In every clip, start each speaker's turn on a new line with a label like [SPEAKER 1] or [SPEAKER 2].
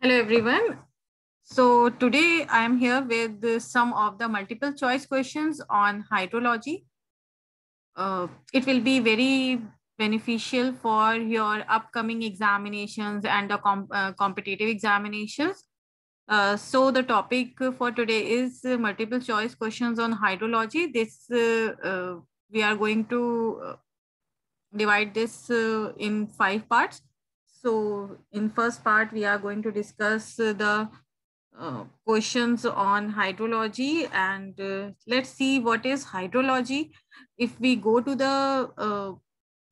[SPEAKER 1] Hello everyone. So today I am here with some of the multiple choice questions on hydrology. It will be very beneficial for your upcoming examinations and the competitive examinations. So the topic for today is multiple choice questions on hydrology. We are going to divide this in 5 parts. So in first part, we are going to discuss the questions on hydrology, and let's see what is hydrology. If we go to the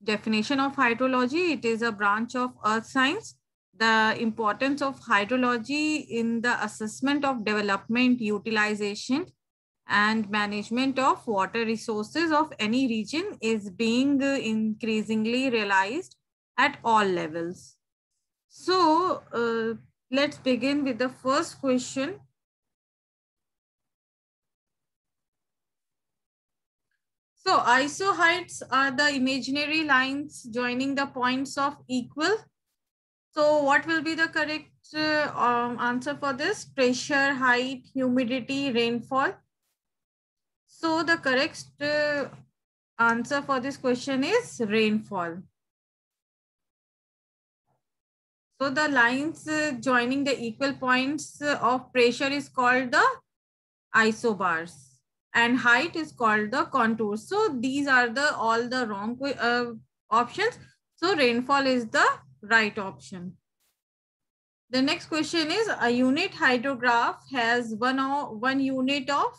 [SPEAKER 1] definition of hydrology, it is a branch of earth science. The importance of hydrology in the assessment of development, utilization, and management of water resources of any region is being increasingly realized at all levels. So, let's begin with the first question. So, isoheights are the imaginary lines joining the points of equal. So, what will be the correct answer for this? Pressure, height, humidity, rainfall. So, the correct answer for this question is rainfall. So, the lines joining the equal points of pressure is called the isobars, and height is called the contour. So these are all the wrong options. So rainfall is the right option. The next question is, a unit hydrograph has one unit of,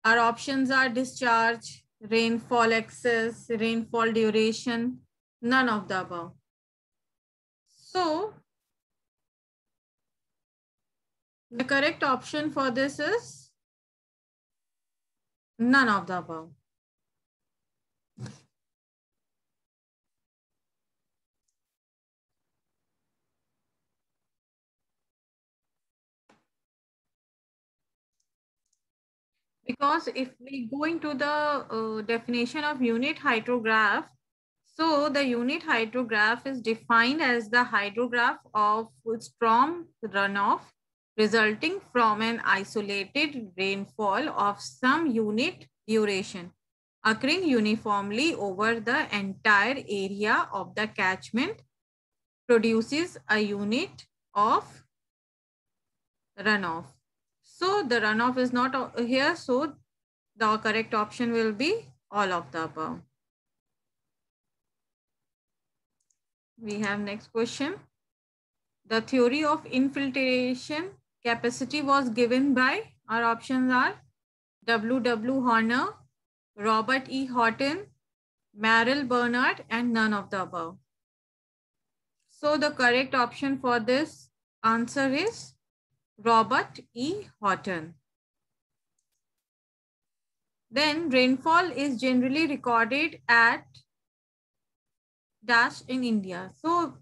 [SPEAKER 1] our options are discharge, rainfall excess, rainfall duration, none of the above. So the correct option for this is none of the above. Because if we go into the definition of unit hydrograph, so the unit hydrograph is defined as the hydrograph of storm runoff resulting from an isolated rainfall of some unit duration occurring uniformly over the entire area of the catchment produces a unit of runoff. So the runoff is not here. So the correct option will be all of the above. We have next question. The theory of infiltration capacity was given by, our options are W. W. Horner, Robert E. Horton, Merrill Bernard, and none of the above. So the correct option for this answer is Robert E. Horton. Then rainfall is generally recorded at dash in India. So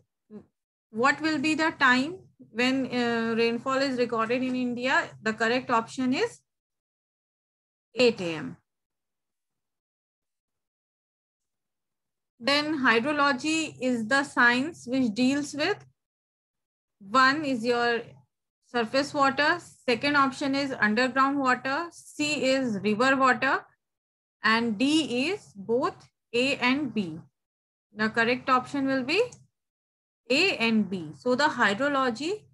[SPEAKER 1] what will be the time when rainfall is recorded in India? The correct option is 8 a.m. Then hydrology is the science which deals with, one is your surface water, second option is underground water, C is river water, and D is both A and B. The correct option will be A and B. So the hydrology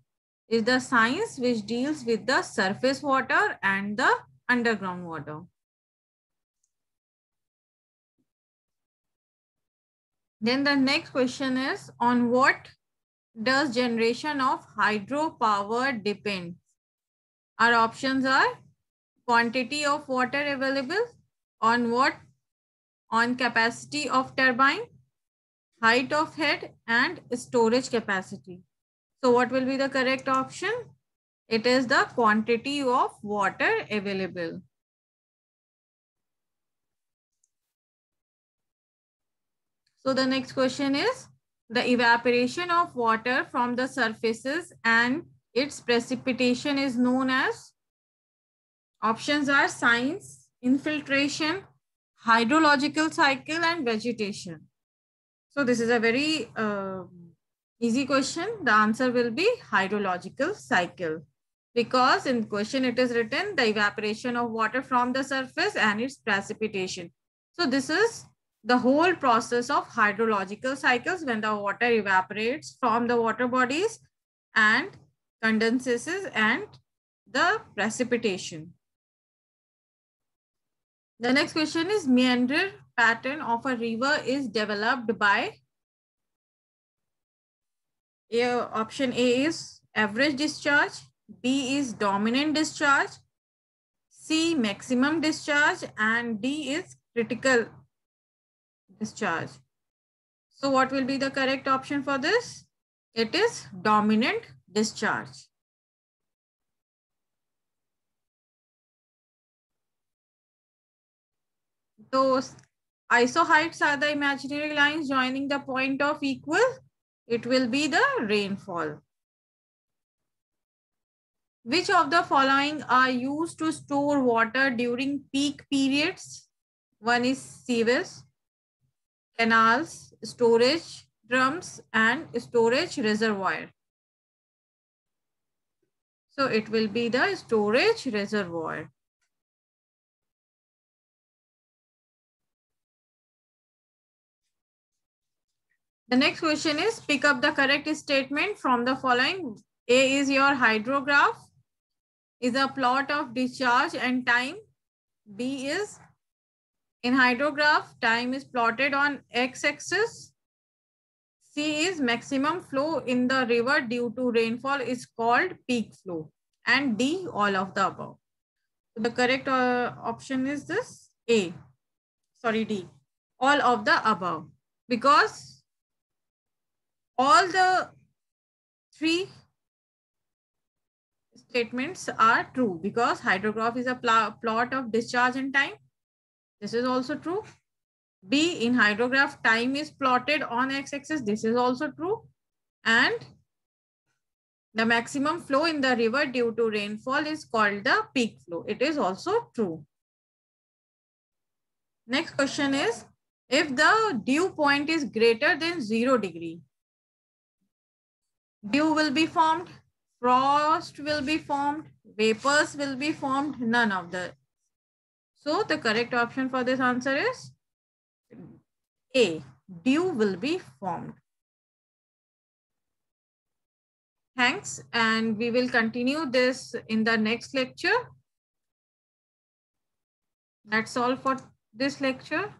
[SPEAKER 1] is the science which deals with the surface water and the underground water. Then the next question is, on what does generation of hydropower depend? Our options are quantity of water available, on what, on capacity of turbine, height of head, and storage capacity. So what will be the correct option? It is the quantity of water available. So the next question is, the evaporation of water from the surfaces and its precipitation is known as, options are science, infiltration, hydrological cycle, and vegetation. So this is a very Easy question. The answer will be hydrological cycle. Because in question it is written the evaporation of water from the surface and its precipitation. So this is the whole process of hydrological cycles when the water evaporates from the water bodies and condenses and the precipitation. The next question is meander pattern of a river is developed by option A is average discharge, B is dominant discharge, C maximum discharge, and D is critical discharge. So what will be the correct option for this? It is dominant discharge. Those isoheights are the imaginary lines joining the point of equal. It will be the rainfall. Which of the following are used to store water during peak periods? One is sieves, canals, storage drums, and storage reservoir. So it will be the storage reservoir. The next question is pick up the correct statement from the following. A is your hydrograph, is a plot of discharge and time. B is in hydrograph, time is plotted on x-axis. C is maximum flow in the river due to rainfall is called peak flow. And D, all of the above. So the correct option is this A. Sorry, D. All of the above. Because all the three statements are true. Because hydrograph is a plot of discharge and time. This is also true. B, in hydrograph, time is plotted on x-axis. This is also true. And the maximum flow in the river due to rainfall is called the peak flow. It is also true. Next question is, if the dew point is greater than 0 degree, dew will be formed, frost will be formed, vapors will be formed, none of the. So the correct option for this answer is A, dew will be formed. Thanks, and we will continue this in the next lecture. That's all for this lecture.